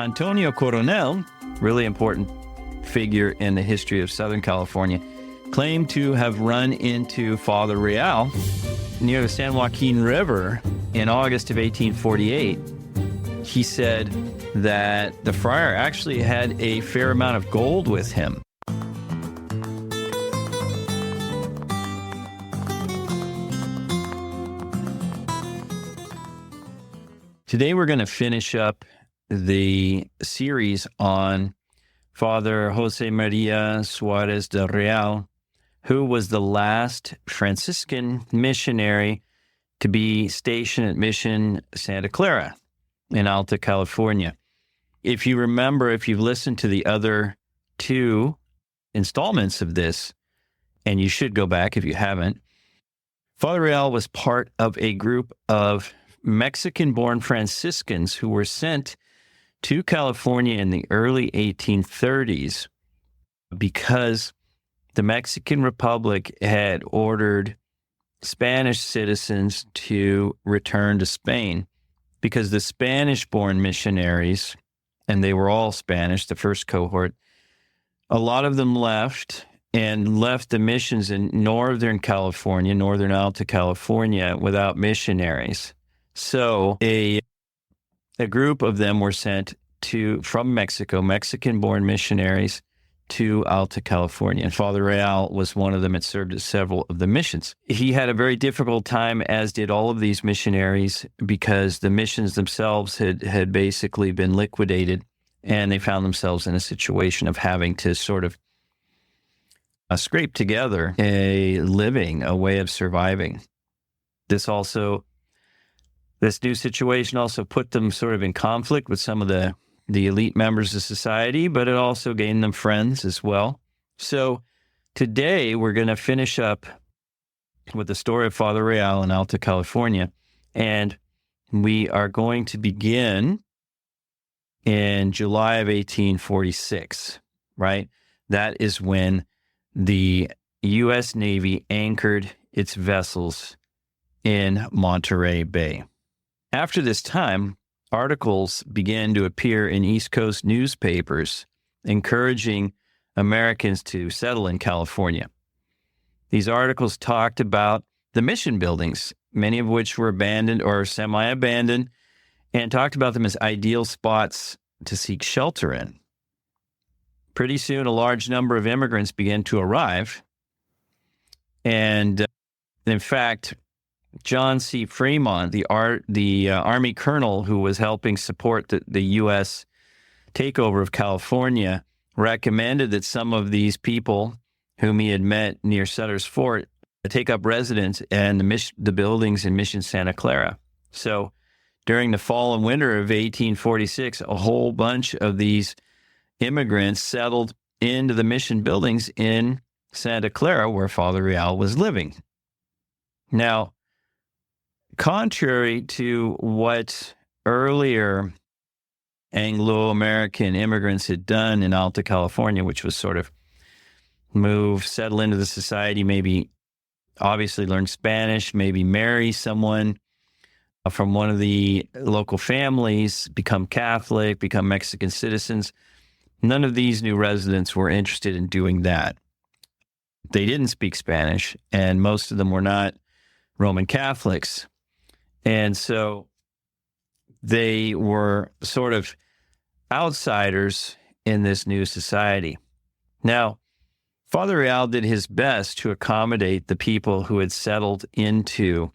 Antonio Coronel, really important figure in the history of Southern California, claimed to have run into Father Real near the San Joaquin River in August of 1848. He said that the friar actually had a fair amount of gold with him. Today we're going to finish up the series on Father José María del Real, who was the last Franciscan missionary to be stationed at Mission Santa Clara in Alta California. If you remember, if you've listened to the other two installments of this, and you should go back if you haven't, Father Real was part of a group of Mexican-born Franciscans who were sent to California in the early 1830s because the Mexican Republic had ordered Spanish citizens to return to Spain because the Spanish-born missionaries, and they were all Spanish, the first cohort, a lot of them left the missions in Northern California, Northern Alta California, without missionaries. So a group of them were sent from Mexico, Mexican-born missionaries, to Alta California. And Father Real was one of them and served at several of the missions. He had a very difficult time, as did all of these missionaries, because the missions themselves had basically been liquidated, and they found themselves in a situation of having to sort of scrape together a living, a way of surviving. This new situation also put them sort of in conflict with some of the elite members of society, but it also gained them friends as well. So today we're going to finish up with the story of Father Real in Alta California, and we are going to begin in July of 1846, right? That is when the U.S. Navy anchored its vessels in Monterey Bay. After this time, articles began to appear in East Coast newspapers encouraging Americans to settle in California. These articles talked about the mission buildings, many of which were abandoned or semi-abandoned, and talked about them as ideal spots to seek shelter in. Pretty soon, a large number of immigrants began to arrive, and in fact, John C. Fremont, the Army colonel who was helping support the U.S. takeover of California, recommended that some of these people whom he had met near Sutter's Fort take up residence in the buildings in Mission Santa Clara. So during the fall and winter of 1846, a whole bunch of these immigrants settled into the mission buildings in Santa Clara, where Father Real was living. Now, contrary to what earlier Anglo-American immigrants had done in Alta California, which was sort of settle into the society, maybe obviously learn Spanish, maybe marry someone from one of the local families, become Catholic, become Mexican citizens. None of these new residents were interested in doing that. They didn't speak Spanish, and most of them were not Roman Catholics. And so they were sort of outsiders in this new society. Now, Father Real did his best to accommodate the people who had settled into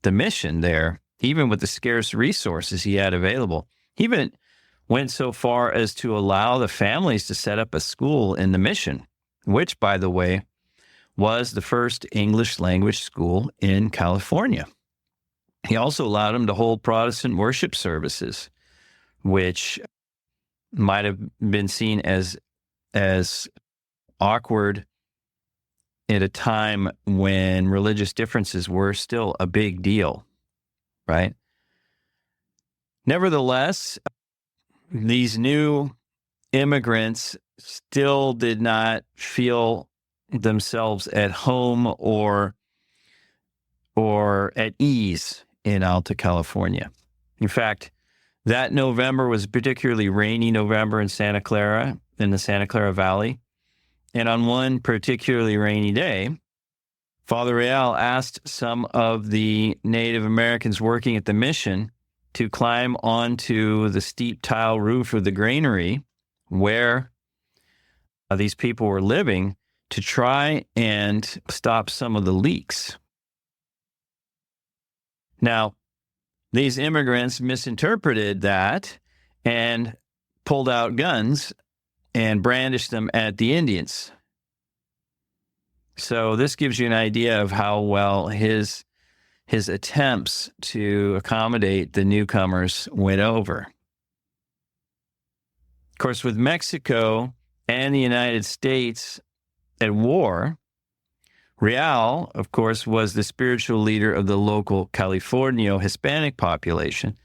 the mission there, even with the scarce resources he had available. He even went so far as to allow the families to set up a school in the mission, which, by the way, was the first English language school in California. He also allowed them to hold Protestant worship services, which might have been seen as awkward at a time when religious differences were still a big deal, right? Nevertheless, these new immigrants still did not feel themselves at home or at ease in Alta California. In fact, That November was a particularly rainy November in Santa Clara, in the Santa Clara Valley. And on one particularly rainy day, Father Real asked some of the Native Americans working at the mission to climb onto the steep tile roof of the granary where these people were living to try and stop some of the leaks. Now, these immigrants misinterpreted that and pulled out guns and brandished them at the Indians. So this gives you an idea of how well his attempts to accommodate the newcomers went over. Of course, with Mexico and the United States at war, Real, of course, was the spiritual leader of the local California Hispanic population.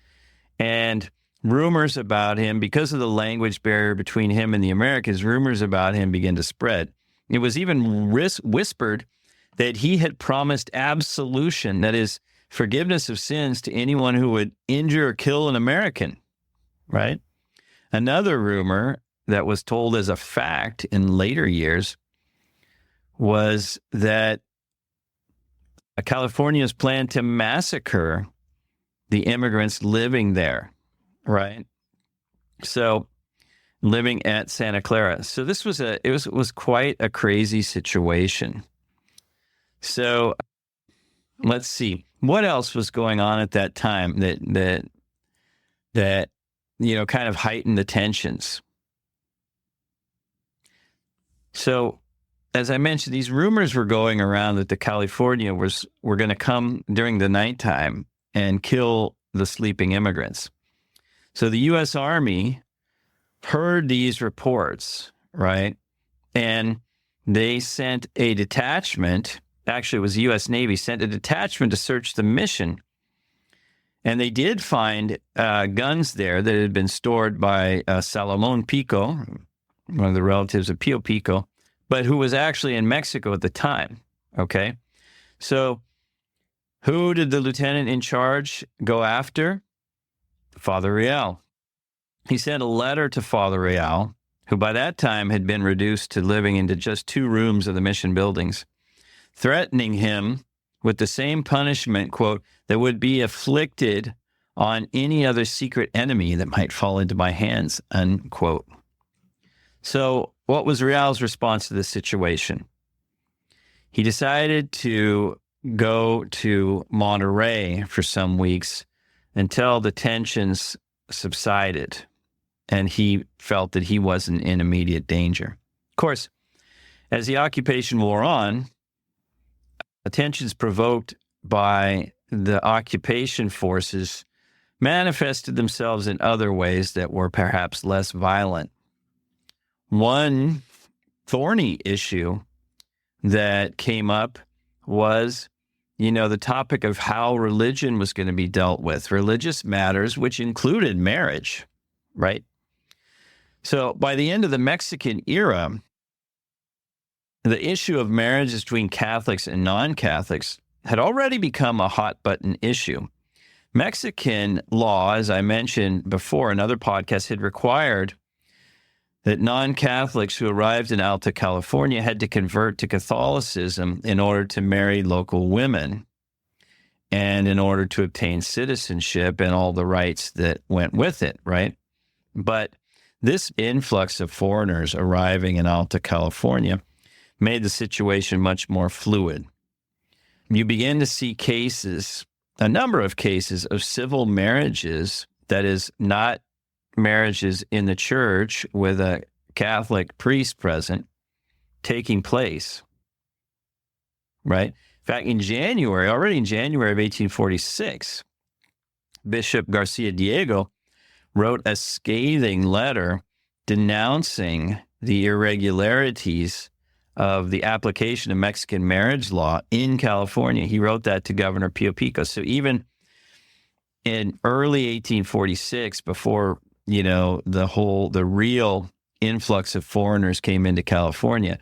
And rumors about him, because of the language barrier between him and the Americans, rumors about him began to spread. It was even whispered that he had promised absolution, that is, forgiveness of sins to anyone who would injure or kill an American, right? Another rumor that was told as a fact in later years was that Californians planned to massacre the immigrants living there, right? So living at Santa Clara. So this was it was quite a crazy situation. So let's see what else was going on at that time that kind of heightened the tensions. So, as I mentioned, these rumors were going around that the California were going to come during the nighttime and kill the sleeping immigrants. So the U.S. Army heard these reports, right? And they sent a detachment, actually it was the U.S. Navy, sent a detachment to search the mission. And they did find guns there that had been stored by Salomón Pico, one of the relatives of Pio Pico, but who was actually in Mexico at the time, okay? So who did the lieutenant in charge go after? Father Real. He sent a letter to Father Real, who by that time had been reduced to living into just 2 rooms of the mission buildings, threatening him with the same punishment, quote, that would be afflicted on any other secret enemy that might fall into my hands, unquote. So what was Real's response to this situation? He decided to go to Monterey for some weeks until the tensions subsided and he felt that he wasn't in immediate danger. Of course, as the occupation wore on, tensions provoked by the occupation forces manifested themselves in other ways that were perhaps less violent. One thorny issue that came up was, the topic of how religion was going to be dealt with, religious matters, which included marriage, right? So by the end of the Mexican era, the issue of marriages between Catholics and non-Catholics had already become a hot-button issue. Mexican law, as I mentioned before in other podcasts, had required that non-Catholics who arrived in Alta California had to convert to Catholicism in order to marry local women and in order to obtain citizenship and all the rights that went with it, right? But this influx of foreigners arriving in Alta California made the situation much more fluid. You begin to see cases, a number of cases of civil marriages, that is, not marriages in the church with a Catholic priest present, taking place, right? In fact, already in January of 1846, Bishop Garcia Diego wrote a scathing letter denouncing the irregularities of the application of Mexican marriage law in California. He wrote that to Governor Pio Pico. So even in early 1846, before the real influx of foreigners came into California,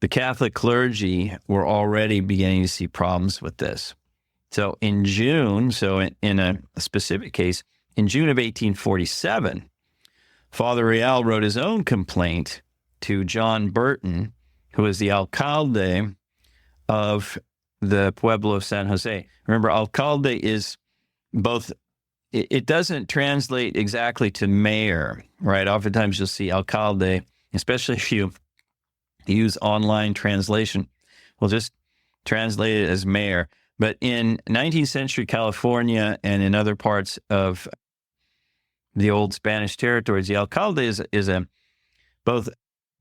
the Catholic clergy were already beginning to see problems with this. So in June, in a specific case, in June of 1847, Father Real wrote his own complaint to John Burton, who was the alcalde of the Pueblo of San Jose. Remember, alcalde is both, it doesn't translate exactly to mayor, right? Oftentimes you'll see alcalde, especially if you use online translation, we'll just translate it as mayor. But in 19th century California and in other parts of the old Spanish territories, the alcalde is a both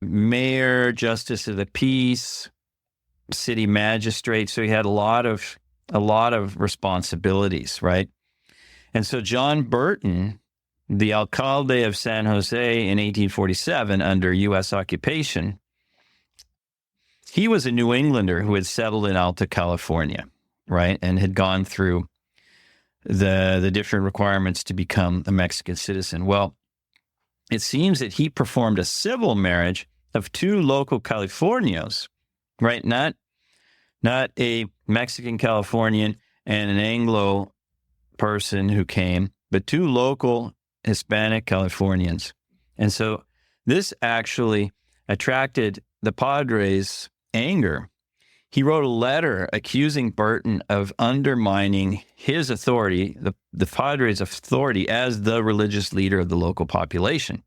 mayor, justice of the peace, city magistrate. So he had a lot of responsibilities, right? And so John Burton, the alcalde of San Jose in 1847 under U.S. occupation, he was a New Englander who had settled in Alta California, right? And had gone through the different requirements to become a Mexican citizen. Well, it seems that he performed a civil marriage of two local Californios, right? Not a Mexican Californian and an Anglo person who came, but two local Hispanic Californians. And so this actually attracted the Padre's anger. He wrote a letter accusing Burton of undermining his authority, the Padre's authority as the religious leader of the local population.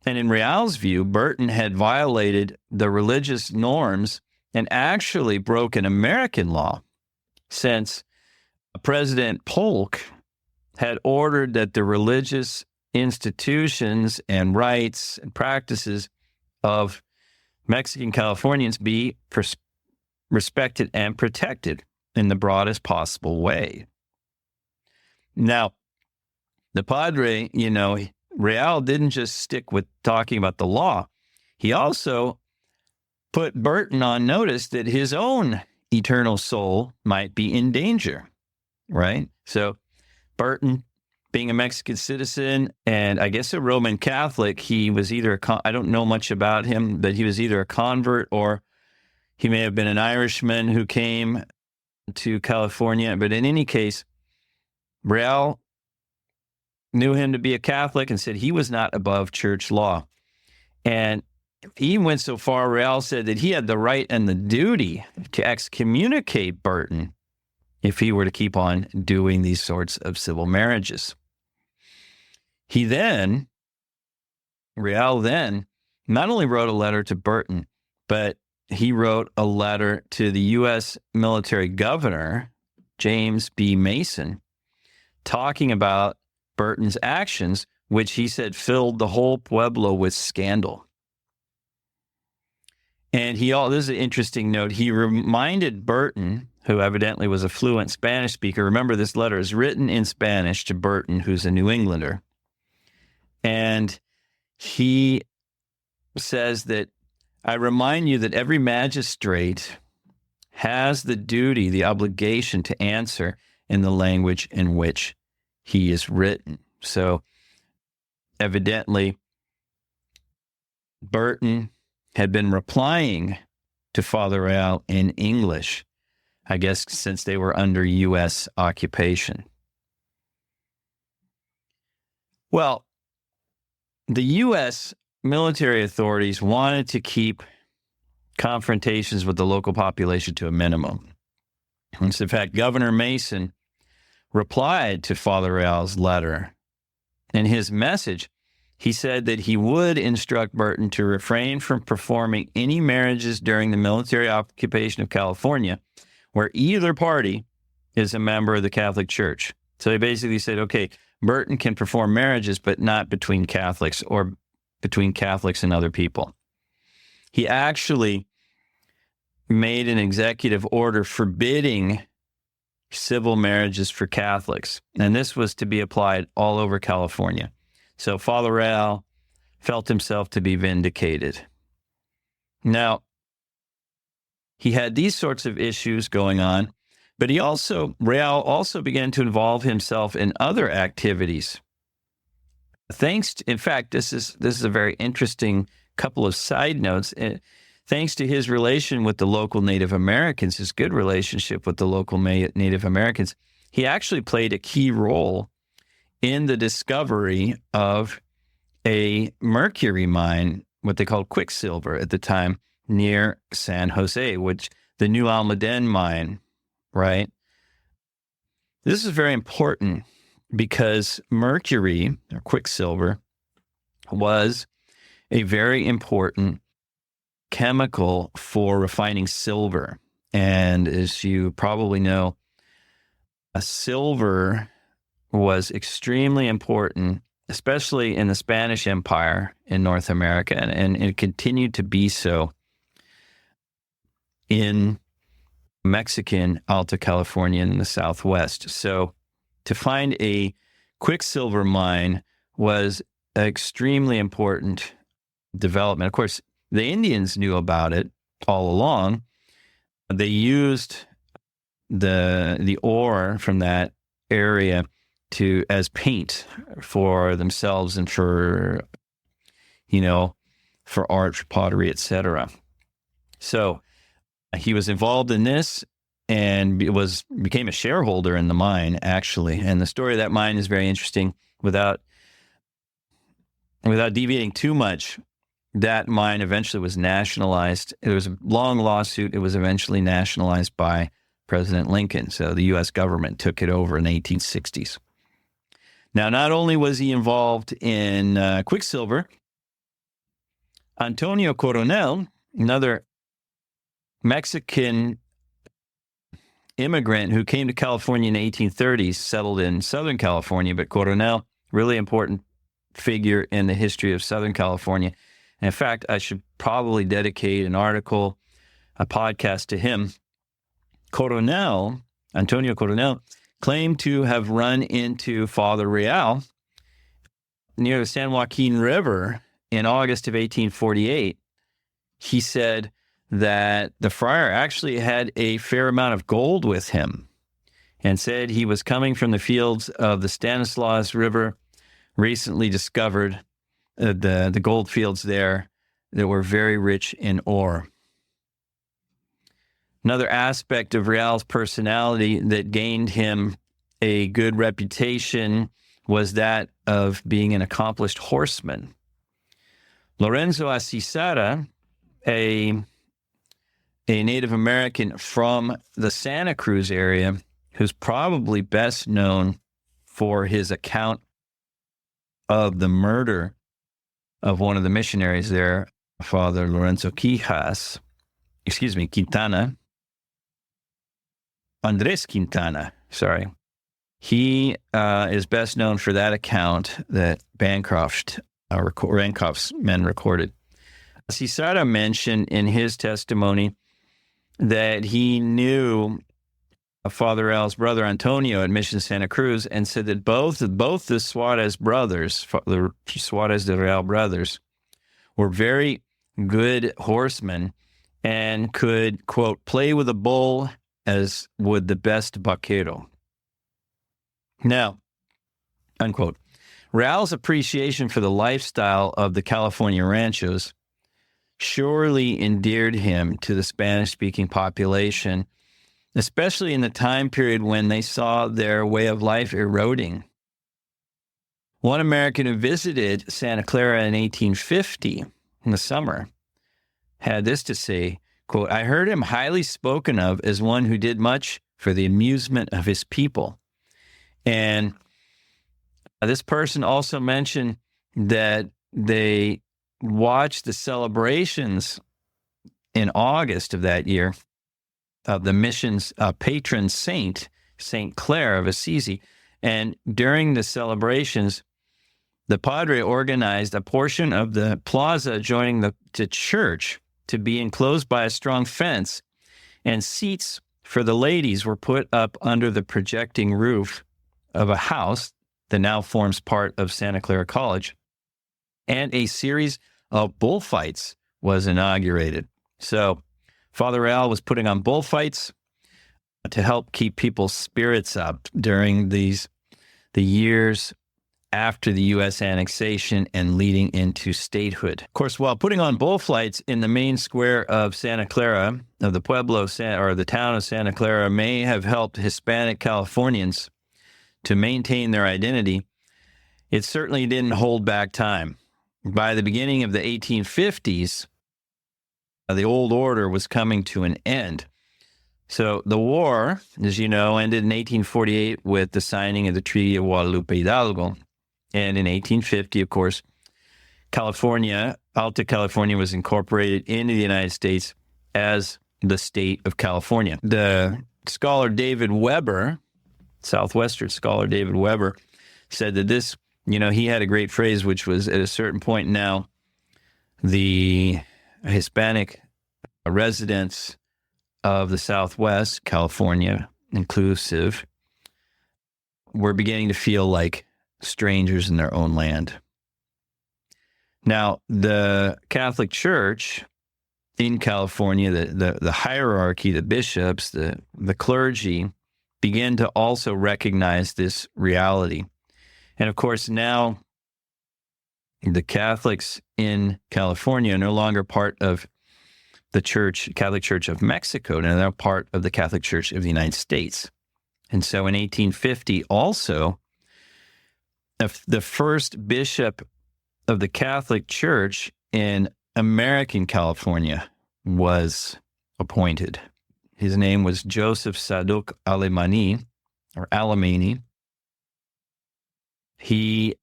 And in Real's view, Burton had violated the religious norms and actually broken American law, since President Polk had ordered that the religious institutions and rights and practices of Mexican Californians be respected and protected in the broadest possible way. Now, the Padre, Real didn't just stick with talking about the law. He also put Burton on notice that his own eternal soul might be in danger, right? So Burton, being a Mexican citizen and I guess a Roman Catholic, he was either, I don't know much about him, but he was either a convert or he may have been an Irishman who came to California. But in any case, Real knew him to be a Catholic and said he was not above church law. And he went so far, Real said that he had the right and the duty to excommunicate Burton if he were to keep on doing these sorts of civil marriages. Real then not only wrote a letter to Burton, but he wrote a letter to the U.S. military governor, James B. Mason, talking about Burton's actions, which he said filled the whole Pueblo with scandal. And this is an interesting note, he reminded Burton, who evidently was a fluent Spanish speaker, remember this letter is written in Spanish to Burton, who's a New Englander, and he says that, I remind you that every magistrate has the duty, the obligation to answer in the language in which he is written. So evidently, Burton had been replying to Father Real in English, I guess since they were under U.S. occupation. Well, the U.S. military authorities wanted to keep confrontations with the local population to a minimum. And so, in fact, Governor Mason replied to Father Real's letter. In his message, he said that he would instruct Burton to refrain from performing any marriages during the military occupation of California where either party is a member of the Catholic Church. So he basically said, okay, Burton can perform marriages, but not between Catholics or between Catholics and other people. He actually made an executive order forbidding civil marriages for Catholics, and this was to be applied all over California. So Father Real felt himself to be vindicated. Now, he had these sorts of issues going on, but Real also began to involve himself in other activities. In fact, this is a very interesting couple of side notes. thanks to his relation with the local Native Americans, his good relationship with the local Native Americans, he actually played a key role in the discovery of a mercury mine, what they called quicksilver at the time, near San Jose, which the New Almaden mine, right? This is very important because mercury, or quicksilver, was a very important chemical for refining silver. And as you probably know, silver was extremely important, especially in the Spanish Empire in North America, and it continued to be so in Mexican Alta California in the Southwest. So to find a quicksilver mine was an extremely important development. Of course, the Indians knew about it all along. They used the ore from that area as paint for themselves and for art, for pottery, etc. So he was involved in this and became a shareholder in the mine, actually. And the story of that mine is very interesting. Without deviating too much, that mine eventually was nationalized. It was a long lawsuit. It was eventually nationalized by President Lincoln. So the U.S. government took it over in the 1860s. Now, not only was he involved in quicksilver, Antonio Coronel, another Mexican immigrant who came to California in the 1830s, settled in Southern California, but Coronel, really important figure in the history of Southern California. And in fact, I should probably dedicate an article, a podcast to him. Antonio Coronel, claimed to have run into Father Real near the San Joaquin River in August of 1848. He said that the friar actually had a fair amount of gold with him and said he was coming from the fields of the Stanislaus River, recently discovered the gold fields there that were very rich in ore. Another aspect of Real's personality that gained him a good reputation was that of being an accomplished horseman. Lorenzo Acisara, a Native American from the Santa Cruz area, who's probably best known for his account of the murder of one of the missionaries there, Father Lorenzo Quintana. Andres Quintana, sorry. He is best known for that account that Bancroft's men recorded. Acisara mentioned in his testimony that he knew Father Real's brother Antonio at Mission Santa Cruz, and said that both the Suarez brothers, the Suarez de Real brothers, were very good horsemen and could, quote, play with a bull as would the best vaquero. Now, unquote, Real's appreciation for the lifestyle of the California ranchos surely endeared him to the Spanish-speaking population, especially in the time period when they saw their way of life eroding. One American who visited Santa Clara in 1850 in the summer had this to say, quote, I heard him highly spoken of as one who did much for the amusement of his people. And this person also mentioned that they watched the celebrations in August of that year of the mission's patron saint, Saint Clara of Assisi. And during the celebrations, the padre organized a portion of the plaza adjoining the church to be enclosed by a strong fence, and seats for the ladies were put up under the projecting roof of a house that now forms part of Santa Clara College, and a series of bullfights was inaugurated. So Father Real was putting on bullfights to help keep people's spirits up during the years after the U.S. annexation and leading into statehood. Of course, while putting on bullfights in the main square of Santa Clara, of the or the town of Santa Clara, may have helped Hispanic Californians to maintain their identity, it certainly didn't hold back time. By the beginning of the 1850s, the old order was coming to an end. So the war, as you know, ended in 1848 with the signing of the Treaty of Guadalupe Hidalgo. And in 1850, of course, California, Alta California, was incorporated into the United States as the state of California. The scholar David Weber, Southwestern scholar David Weber, said that this, he had a great phrase, which was, at a certain point now, the Hispanic residents of the Southwest, California inclusive, were beginning to feel like strangers in their own land. Now, the Catholic Church in California, the hierarchy, the bishops, the clergy, began to also recognize this reality. And of course, now the Catholics in California are no longer part of the Catholic Church of Mexico, and they're part of the Catholic Church of the United States. And so in 1850, also, the first bishop of the Catholic Church in American California was appointed. His name was Joseph Saduc Alemany, or Alemany. He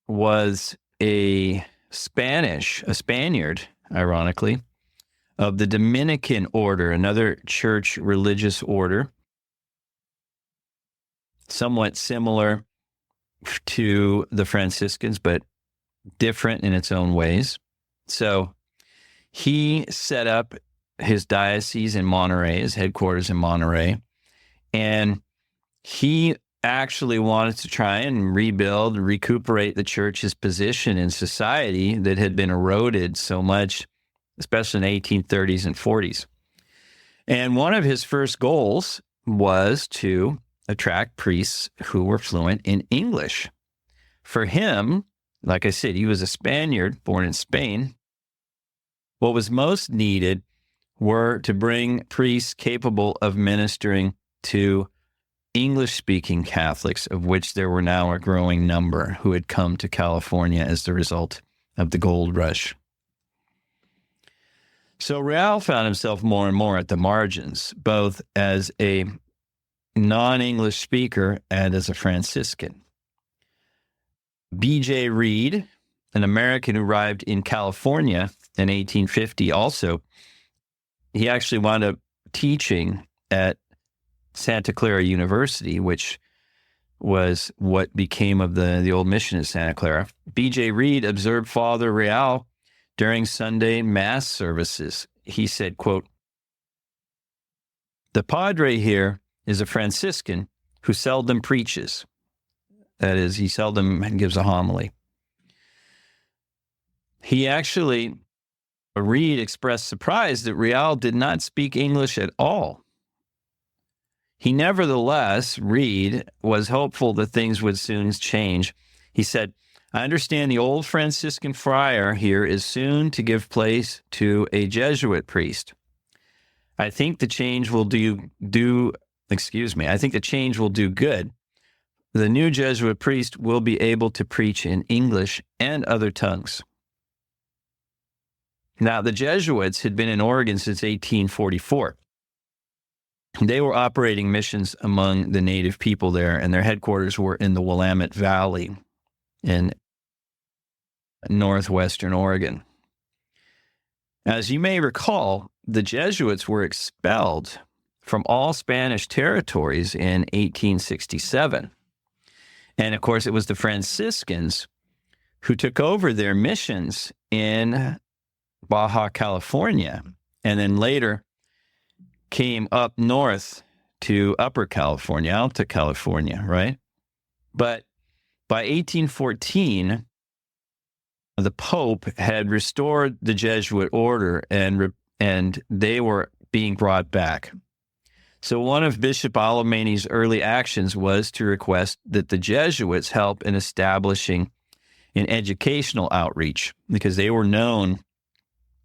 was a Spaniard, ironically, of the Dominican order, another church religious order, somewhat similar to the Franciscans, but different in its own ways. So he set up his diocese in Monterey, his headquarters in Monterey, and he actually wanted to try and recuperate the church's position in society that had been eroded so much, especially in the 1830s and 40s. And one of his first goals was to attract priests who were fluent in English. For him, like I said, he was a Spaniard born in Spain. What was most needed were to bring priests capable of ministering to English-speaking Catholics, of which there were now a growing number who had come to California as the result of the gold rush. So Real found himself more and more at the margins, both as a non-English speaker and as a Franciscan. B.J. Reed, an American who arrived in California in 1850 also, he actually wound up teaching at Santa Clara University, which was what became of the old mission at Santa Clara. B.J. Reed observed Father Real during Sunday Mass services. He said, quote, "The padre here is a Franciscan who seldom preaches." That is, he seldom gives a homily. Reed expressed surprise that Real did not speak English at all. He nevertheless, Reed, was hopeful that things would soon change. He said, "I understand the old Franciscan friar here is soon to give place to a Jesuit priest. I think the change will do good. The new Jesuit priest will be able to preach in English and other tongues." Now, the Jesuits had been in Oregon since 1844. They were operating missions among the native people there, and their headquarters were in the Willamette Valley in northwestern Oregon. As you may recall, the Jesuits were expelled from all Spanish territories in 1867. And of course, it was the Franciscans who took over their missions in Baja California, and then later came up north to Upper California, Alta California, right? But by 1814, the Pope had restored the Jesuit order, and they were being brought back. So one of Bishop Alemany's early actions was to request that the Jesuits help in establishing an educational outreach, because they were known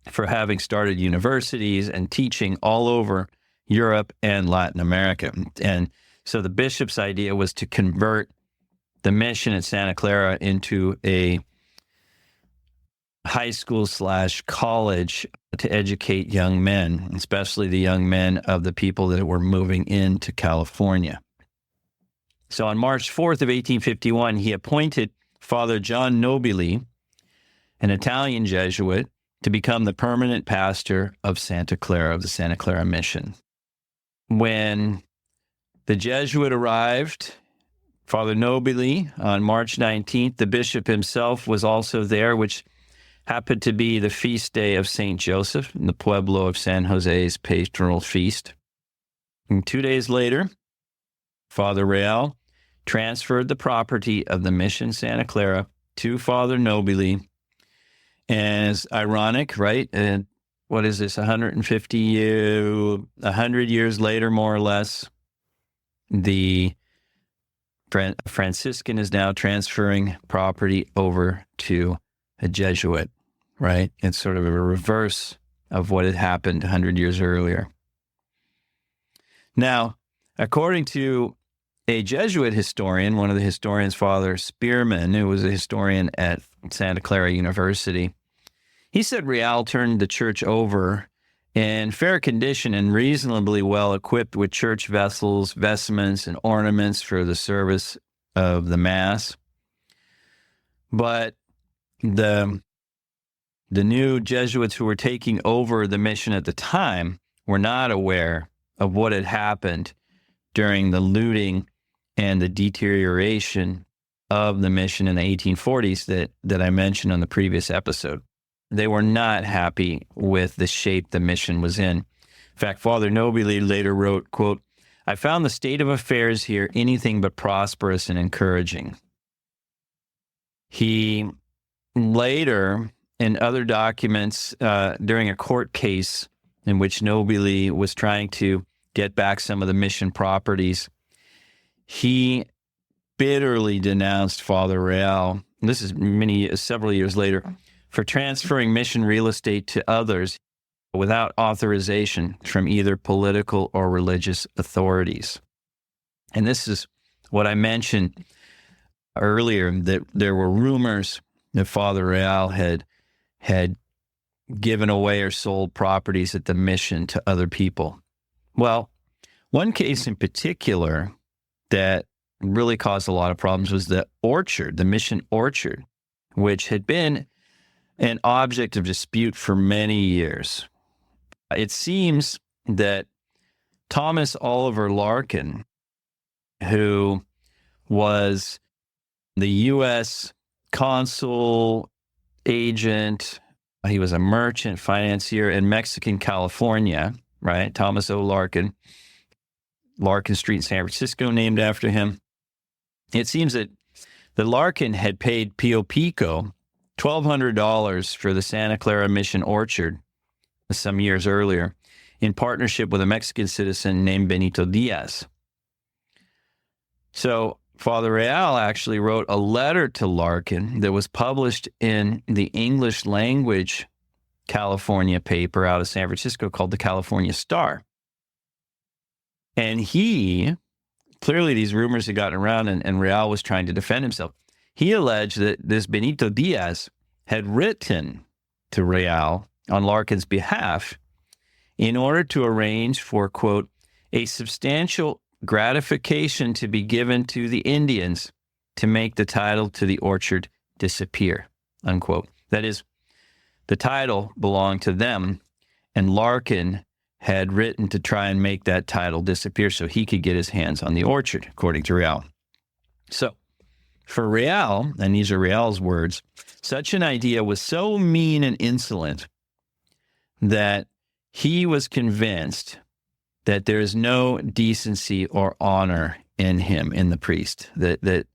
for having started universities and teaching all over Europe and Latin America. And so the bishop's idea was to convert the mission at Santa Clara into a high school / college to educate young men, especially the young men of the people that were moving into California. So on March 4th of 1851, he appointed Father John Nobili, an Italian Jesuit, to become the permanent pastor of Santa Clara, of the Santa Clara mission. When the Jesuit arrived, Father Nobili, on March 19th, the bishop himself was also there, which happened to be the feast day of St. Joseph in the Pueblo of San Jose's patronal feast. And 2 days later, Father Real transferred the property of the mission Santa Clara to Father Nobili. And it's ironic, right? And what is this, 100 years later, more or less, the Franciscan is now transferring property over to a Jesuit, right? It's sort of a reverse of what had happened 100 years earlier. Now, according to a Jesuit historian, one of the historians, Father Spearman, who was a historian at Santa Clara University, he said Real turned the church over in fair condition and reasonably well equipped with church vessels, vestments, and ornaments for the service of the Mass. But the new Jesuits who were taking over the mission at the time were not aware of what had happened during the looting and the deterioration of the mission in the 1840s that I mentioned on the previous episode. They were not happy with the shape the mission was in. In fact, Father Nobili later wrote, quote, "I found the state of affairs here anything but prosperous and encouraging." He later, in other documents, during a court case in which Nobili was trying to get back some of the mission properties, he bitterly denounced Father Real, and this is several years later, for transferring mission real estate to others without authorization from either political or religious authorities. And this is what I mentioned earlier, that there were rumors that Father Real had given away or sold properties at the mission to other people. Well, one case in particular that really caused a lot of problems was the orchard, the mission orchard, which had been an object of dispute for many years. It seems that Thomas Oliver Larkin, who was the U.S. consul agent, he was a merchant financier in Mexican California, right? Thomas O. Larkin, Larkin Street in San Francisco, named after him. It seems that the Larkin had paid Pio Pico $1,200 for the Santa Clara Mission Orchard some years earlier in partnership with a Mexican citizen named Benito Diaz. So Father Real actually wrote a letter to Larkin that was published in the English language California paper out of San Francisco called the California Star. And clearly these rumors had gotten around and Real was trying to defend himself. He alleged that this Benito Diaz had written to Real on Larkin's behalf in order to arrange for, quote, a substantial gratification to be given to the Indians to make the title to the orchard disappear, unquote. That is, the title belonged to them, and Larkin had written to try and make that title disappear so he could get his hands on the orchard, according to Real. So, for Real, and these are Real's words, such an idea was so mean and insolent that he was convinced that there is no decency or honor in him, in the priest, that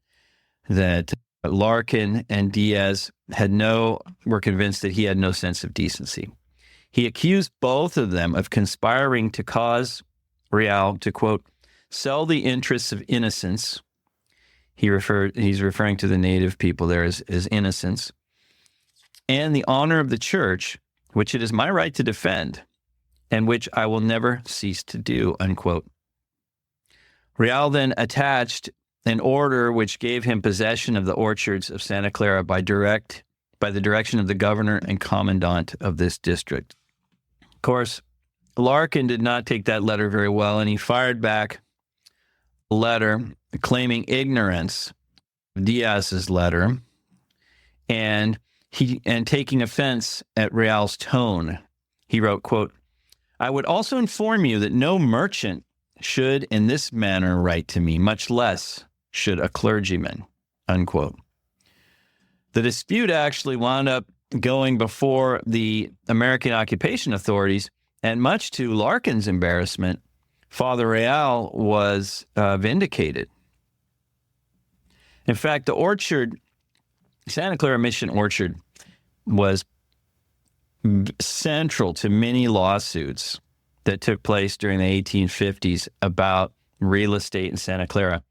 Larkin and Diaz were convinced that he had no sense of decency. He accused both of them of conspiring to cause Real to, quote, sell the interests of innocence. He's referring to the native people there as innocents, and the honor of the church, which it is my right to defend, and which I will never cease to do, unquote. Real then attached an order which gave him possession of the orchards of Santa Clara by the direction of the governor and commandant of this district. Of course, Larkin did not take that letter very well, and he fired back a letter claiming ignorance of Diaz's letter and taking offense at Real's tone. He wrote, quote, I would also inform you that no merchant should in this manner write to me, much less should a clergyman, unquote. The dispute actually wound up going before the American occupation authorities, and much to Larkin's embarrassment, Father Real was vindicated. In fact, the orchard, Santa Clara Mission Orchard, was central to many lawsuits that took place during the 1850s about real estate in Santa Clara.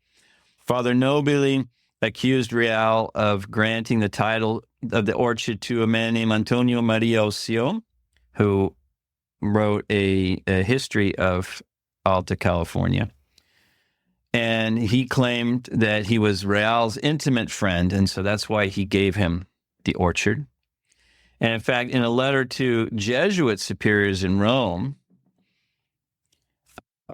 Father Nobili accused Real of granting the title of the orchard to a man named Antonio Maria Ocio, who wrote a history of Alta California. And he claimed that he was Real's intimate friend, and so that's why he gave him the orchard. And in fact, in a letter to Jesuit superiors in Rome,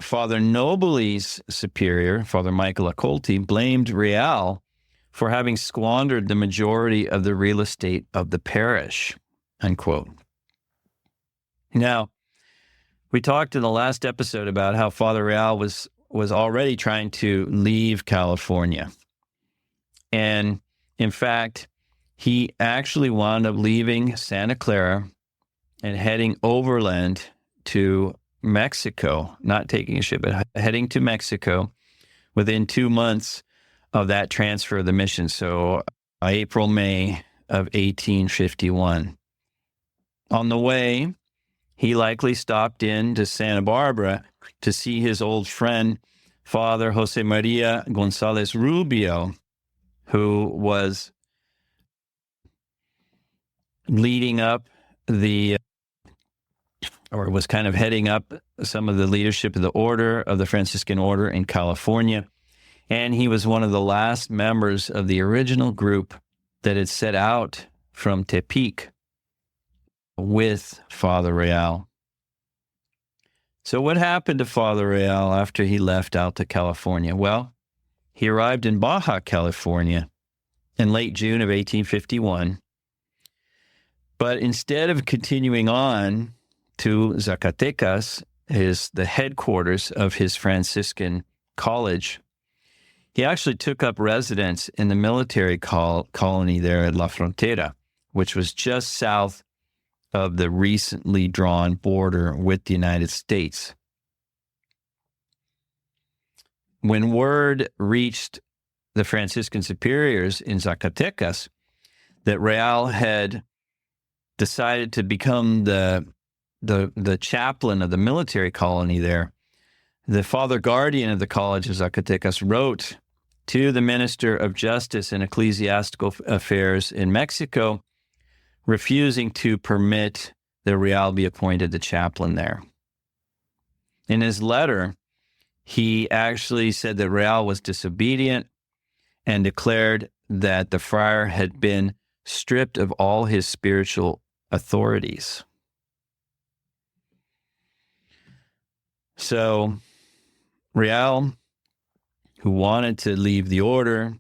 Father Nobili's superior, Father Michael Accolti, blamed Real for having squandered the majority of the real estate of the parish, unquote. Now, we talked in the last episode about how Father Real was already trying to leave California. And in fact, he actually wound up leaving Santa Clara and heading overland to Mexico, not taking a ship, but heading to Mexico within 2 months of that transfer of the mission. So April, May of 1851. On the way, he likely stopped in to Santa Barbara to see his old friend, Father José María González Rubio, who was leading up was kind of heading up some of the leadership of the Franciscan order in California. And he was one of the last members of the original group that had set out from Tepic with Father Real. So what happened to Father Real after he left Alta California? Well, he arrived in Baja California in late June of 1851. But instead of continuing on to Zacatecas, the headquarters of his Franciscan college, he actually took up residence in the military colony there at La Frontera, which was just south of the recently drawn border with the United States. When word reached the Franciscan superiors in Zacatecas that Real had decided to become the chaplain of the military colony there, the father guardian of the College of Zacatecas wrote to the Minister of Justice and Ecclesiastical Affairs in Mexico, refusing to permit that Real be appointed the chaplain there. In his letter, he actually said that Real was disobedient and declared that the friar had been stripped of all his spiritual authorities. So Real, who wanted to leave the order,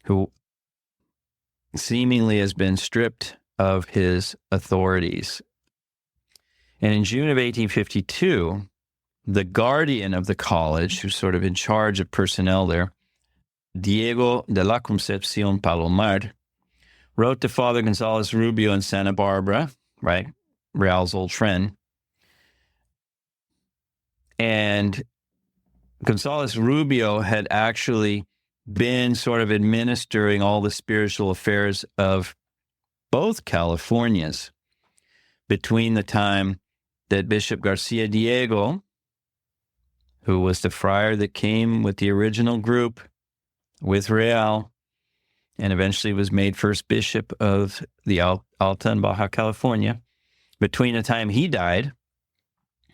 who seemingly has been stripped of his authorities. And in June of 1852, the guardian of the college, who's sort of in charge of personnel there, Diego de la Concepcion Palomar, wrote to Father González Rubio in Santa Barbara, right, Real's old friend. And González Rubio had actually been sort of administering all the spiritual affairs of both Californias between the time that Bishop Garcia Diego who was the friar that came with the original group with Real and eventually was made first bishop of the Alta and Baja California, between the time he died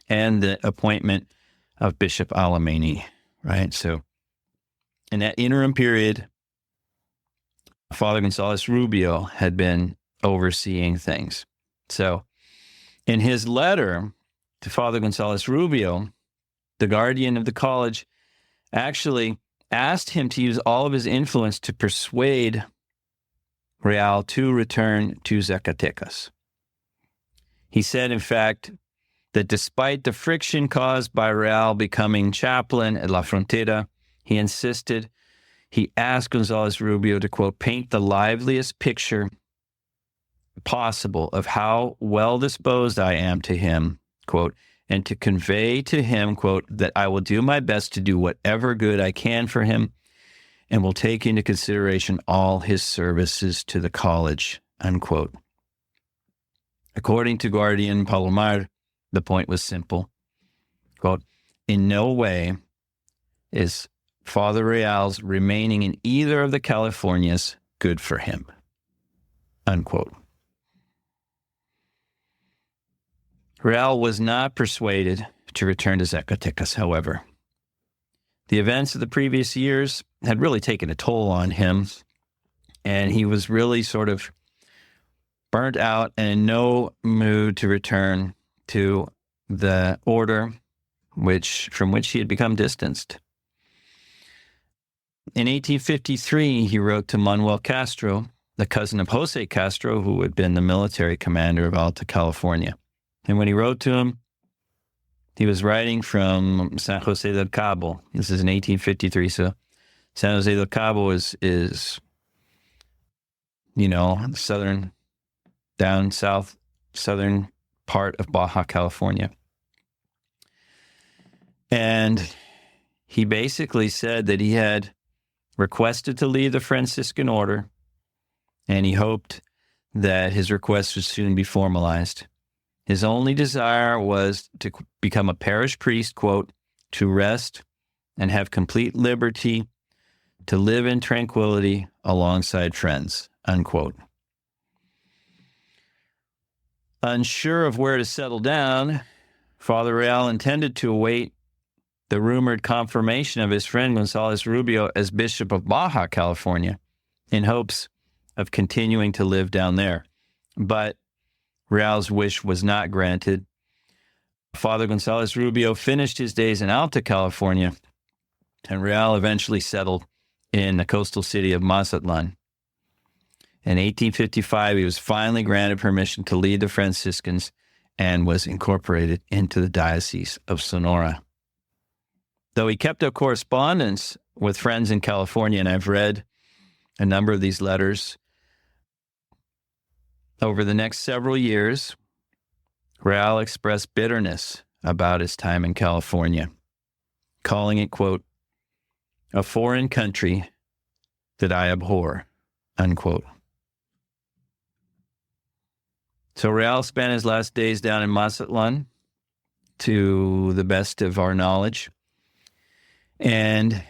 and the appointment of Bishop Alemany, right? So in that interim period, Father González Rubio had been overseeing things. So in his letter to Father González Rubio, the guardian of the college actually asked him to use all of his influence to persuade Real to return to Zacatecas. He said, in fact, that despite the friction caused by Real becoming chaplain at La Frontera, he asked González Rubio to, quote, paint the liveliest picture possible of how well disposed I am to him, quote, and to convey to him, quote, that I will do my best to do whatever good I can for him and will take into consideration all his services to the college, unquote. According to Guardian Palomar, the point was simple. Quote, in no way is Father Real's remaining in either of the Californias good for him, unquote. Real was not persuaded to return to Zacatecas, however. The events of the previous years had really taken a toll on him, and he was really sort of burnt out and in no mood to return to the order from which he had become distanced. In 1853, he wrote to Manuel Castro, the cousin of José Castro, who had been the military commander of Alta California. And when he wrote to him, he was writing from San José del Cabo. This is in 1853. So San José del Cabo is southern part of Baja California. And he basically said that he had requested to leave the Franciscan order, and he hoped that his request would soon be formalized. His only desire was to become a parish priest, quote, to rest and have complete liberty, to live in tranquility alongside friends, unquote. Unsure of where to settle down, Father Real intended to await the rumored confirmation of his friend González Rubio as Bishop of Baja California in hopes of continuing to live down there. But Real's wish was not granted. Father González Rubio finished his days in Alta California, and Real eventually settled in the coastal city of Mazatlan. In 1855, he was finally granted permission to lead the Franciscans and was incorporated into the Diocese of Sonora. Though he kept up correspondence with friends in California, and I've read a number of these letters, over the next several years, Real expressed bitterness about his time in California, calling it, quote, a foreign country that I abhor, unquote. So Real spent his last days down in Mazatlan, to the best of our knowledge, and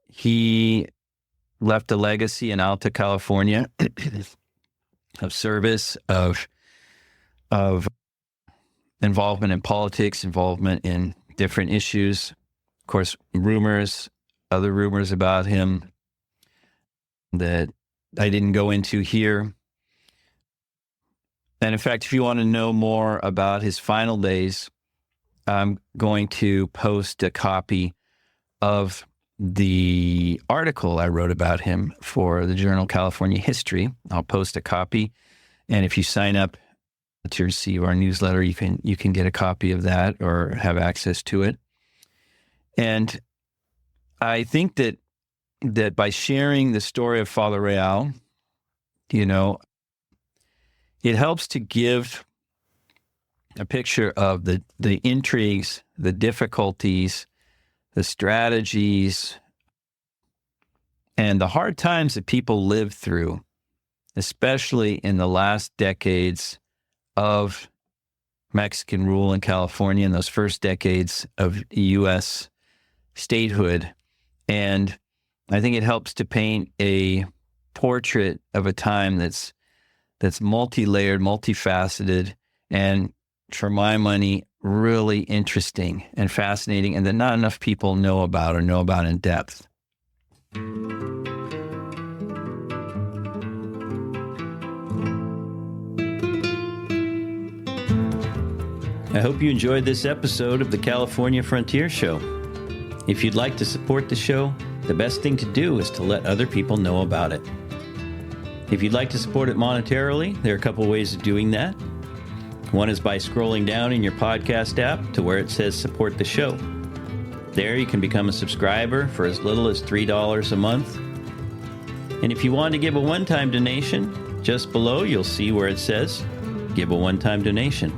he left a legacy in Alta California of service, of involvement in politics, involvement in different issues. Of course, other rumors about him that I didn't go into here. And in fact, if you want to know more about his final days, I'm going to post a copy of the article I wrote about him for the journal California History. I'll post a copy, and if you sign up to receive our newsletter, you can get a copy of that or have access to it. And I think that by sharing the story of Father Real, it helps to give a picture of the intrigues, the difficulties, the strategies, and the hard times that people lived through, especially in the last decades of Mexican rule in California and those first decades of U.S. statehood. And I think it helps to paint a portrait of a time that's multi-layered, multifaceted, and for my money, really interesting and fascinating, and that not enough people know about or know about in depth. I hope you enjoyed this episode of the California Frontier Show. If you'd like to support the show, the best thing to do is to let other people know about it. If you'd like to support it monetarily, there are a couple ways of doing that. One is by scrolling down in your podcast app to where it says support the show. There you can become a subscriber for as little as $3 a month. And if you want to give a one-time donation, just below you'll see where it says give a one-time donation.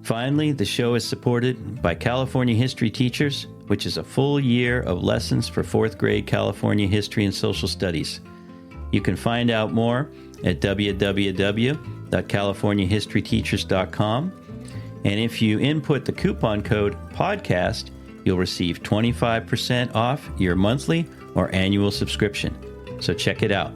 Finally, the show is supported by California History Teachers, which is a full year of lessons for 4th grade California history and social studies. You can find out more at www.californiahistoryteachers.com. And if you input the coupon code podcast, you'll receive 25% off your monthly or annual subscription. So check it out.